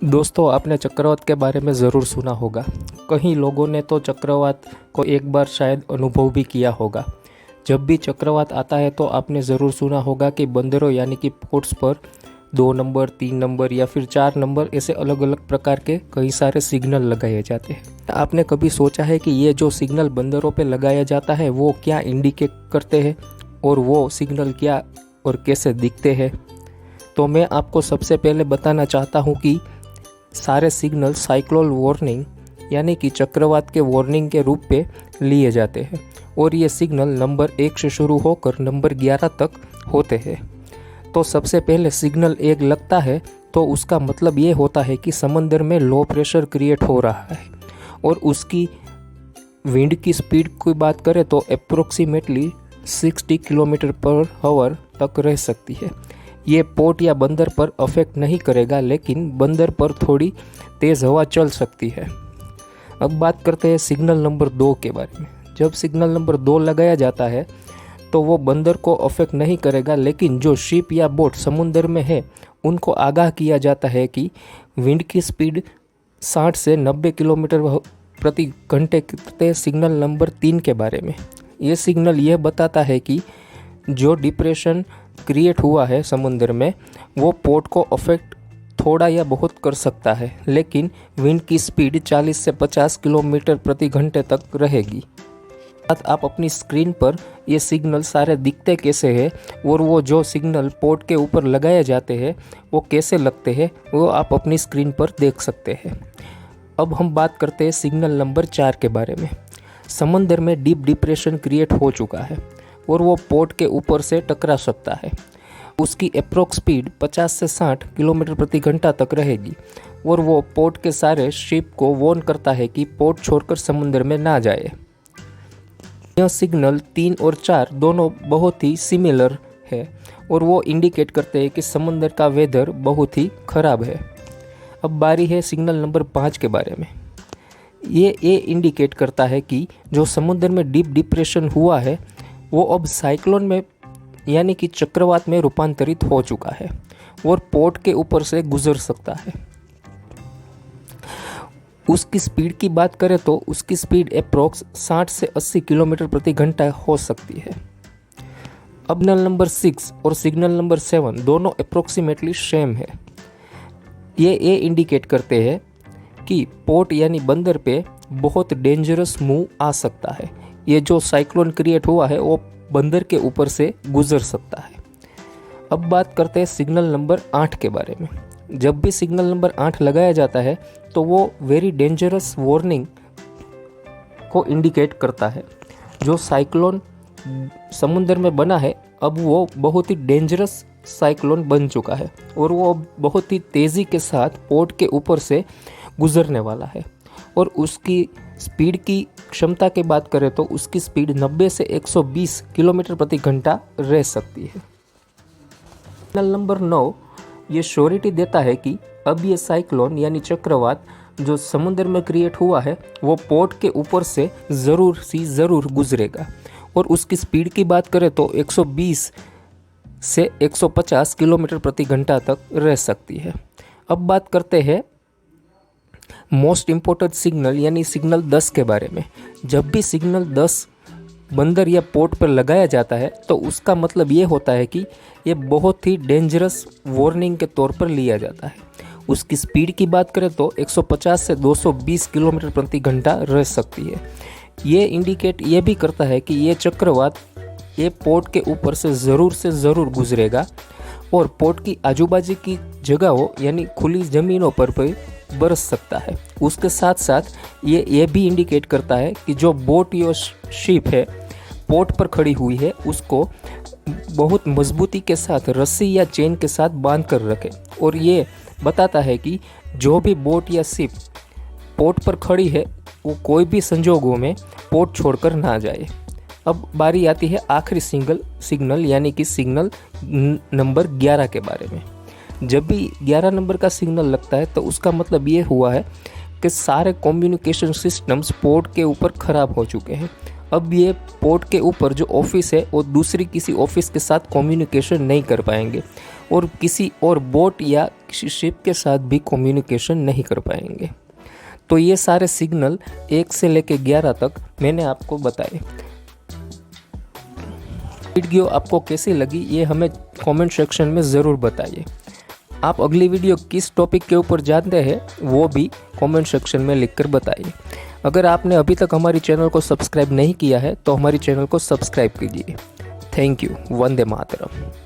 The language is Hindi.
दोस्तों, आपने चक्रवात के बारे में ज़रूर सुना होगा। कई लोगों ने तो चक्रवात को एक बार शायद अनुभव भी किया होगा। जब भी चक्रवात आता है तो आपने ज़रूर सुना होगा कि बंदरों यानी कि पोर्ट्स पर 2 नंबर, 3 नंबर या फिर 4 नंबर ऐसे अलग अलग प्रकार के कई सारे सिग्नल लगाए जाते हैं। आपने कभी सोचा है कि ये जो सिग्नल बंदरों पे लगाया जाता है वो क्या इंडिकेट करते हैं और वो सिग्नल क्या और कैसे दिखते हैं? तो मैं आपको सबसे पहले बताना चाहता हूँ कि सारे सिग्नल साइक्लोन वार्निंग यानी कि चक्रवात के वार्निंग के रूप में लिए जाते हैं और ये सिग्नल नंबर 1 से शुरू होकर नंबर 11 तक होते हैं। तो सबसे पहले सिग्नल 1 लगता है तो उसका मतलब ये होता है कि समंदर में लो प्रेशर क्रिएट हो रहा है और उसकी विंड की स्पीड की बात करें तो अप्रोक्सीमेटली 60 किलोमीटर पर आवर तक रह सकती है। ये पोर्ट या बंदर पर अफेक्ट नहीं करेगा, लेकिन बंदर पर थोड़ी तेज़ हवा चल सकती है। अब बात करते हैं सिग्नल नंबर 2 के बारे में। जब सिग्नल नंबर 2 लगाया जाता है तो वो बंदर को अफेक्ट नहीं करेगा, लेकिन जो शिप या बोट समुद्र में है उनको आगाह किया जाता है कि विंड की स्पीड 60 से 90 किलोमीटर प्रति घंटे के। सिग्नल नंबर 3 के बारे में ये सिग्नल यह बताता है कि जो डिप्रेशन क्रिएट हुआ है समुद्र में वो पोर्ट को अफेक्ट थोड़ा या बहुत कर सकता है, लेकिन विंड की स्पीड 40 से 50 किलोमीटर प्रति घंटे तक रहेगी। आप अपनी स्क्रीन पर ये सिग्नल सारे दिखते कैसे हैं और वो जो सिग्नल पोर्ट के ऊपर लगाए जाते हैं वो कैसे लगते हैं वो आप अपनी स्क्रीन पर देख सकते हैं। अब हम बात करते हैं सिग्नल नंबर 4 के बारे में। समंदर में डीप डिप्रेशन क्रिएट हो चुका है और वो पोर्ट के ऊपर से टकरा सकता है। उसकी अप्रोक्स स्पीड 50 से 60 किलोमीटर प्रति घंटा तक रहेगी और वो पोर्ट के सारे शिप को वार्न करता है कि पोर्ट छोड़कर समुद्र में ना जाए। यह सिग्नल 3 और 4 दोनों बहुत ही सिमिलर है और वो इंडिकेट करते हैं कि समुद्र का वेदर बहुत ही खराब है। अब बारी है सिग्नल नंबर 5 के बारे में। ये इंडिकेट करता है कि जो समुद्र में डीप डिप्रेशन हुआ है वो अब साइक्लोन में यानी कि चक्रवात में रूपांतरित हो चुका है और पोर्ट के ऊपर से गुजर सकता है। उसकी स्पीड की बात करें तो उसकी स्पीड अप्रोक्स 60 से 80 किलोमीटर प्रति घंटा हो सकती है। अब सिग्नल नंबर 6 और सिग्नल नंबर 7 दोनों अप्रोक्सीमेटली सेम है। ये इंडिकेट करते हैं कि पोर्ट यानी बंदर पे बहुत डेंजरस मूव आ सकता है। ये जो साइक्लोन क्रिएट हुआ है वो बंदर के ऊपर से गुजर सकता है। अब बात करते हैं सिग्नल नंबर 8 के बारे में। जब भी सिग्नल नंबर 8 लगाया जाता है तो वो वेरी डेंजरस वार्निंग को इंडिकेट करता है। जो साइक्लोन समुद्र में बना है अब वो बहुत ही डेंजरस साइक्लोन बन चुका है और वो बहुत ही तेज़ी के साथ पोर्ट के ऊपर से गुजरने वाला है और उसकी स्पीड की क्षमता की बात करें तो उसकी स्पीड 90 से 120 किलोमीटर प्रति घंटा रह सकती है। सिग्नल नंबर 9 ये श्योरिटी देता है कि अब ये साइक्लोन यानी चक्रवात जो समुद्र में क्रिएट हुआ है वो पोर्ट के ऊपर से ज़रूर गुजरेगा और उसकी स्पीड की बात करें तो 120 से 150 किलोमीटर प्रति घंटा तक रह सकती है। अब बात करते हैं मोस्ट इम्पोर्टेंट सिग्नल यानी सिग्नल 10 के बारे में। जब भी सिग्नल 10 बंदर या पोर्ट पर लगाया जाता है तो उसका मतलब ये होता है कि ये बहुत ही डेंजरस वार्निंग के तौर पर लिया जाता है। उसकी स्पीड की बात करें तो 150 से 220 किलोमीटर प्रति घंटा रह सकती है। ये इंडिकेट ये भी करता है कि ये चक्रवात ये पोर्ट के ऊपर से ज़रूर गुजरेगा और पोर्ट की आजू बाजू की जगहों यानी खुली ज़मीनों पर भी बरस सकता है। उसके साथ साथ ये भी इंडिकेट करता है कि जो बोट या शिप है पोर्ट पर खड़ी हुई है उसको बहुत मजबूती के साथ रस्सी या चेन के साथ बांध कर रखें और ये बताता है कि जो भी बोट या शिप पोर्ट पर खड़ी है वो कोई भी संजोगों में पोर्ट छोड़कर ना जाए। अब बारी आती है आखिरी सिग्नल यानी कि सिग्नल नंबर 11 के बारे में। जब भी 11 नंबर का सिग्नल लगता है तो उसका मतलब ये हुआ है कि सारे कम्युनिकेशन सिस्टम्स पोर्ट के ऊपर ख़राब हो चुके हैं। अब ये पोर्ट के ऊपर जो ऑफिस है वो दूसरी किसी ऑफिस के साथ कम्युनिकेशन नहीं कर पाएंगे और किसी और बोट या किसी शिप के साथ भी कम्युनिकेशन नहीं कर पाएंगे। तो ये सारे सिग्नल 1 से लेकर 11 तक मैंने आपको बताए। वीडियो आपको कैसी लगी ये हमें कमेंट सेक्शन में ज़रूर बताइए। आप अगली वीडियो किस टॉपिक के ऊपर जानते हैं वो भी कमेंट सेक्शन में लिखकर बताइए। अगर आपने अभी तक हमारी चैनल को सब्सक्राइब नहीं किया है तो हमारी चैनल को सब्सक्राइब कीजिए। Thank you. वंदे मातरम।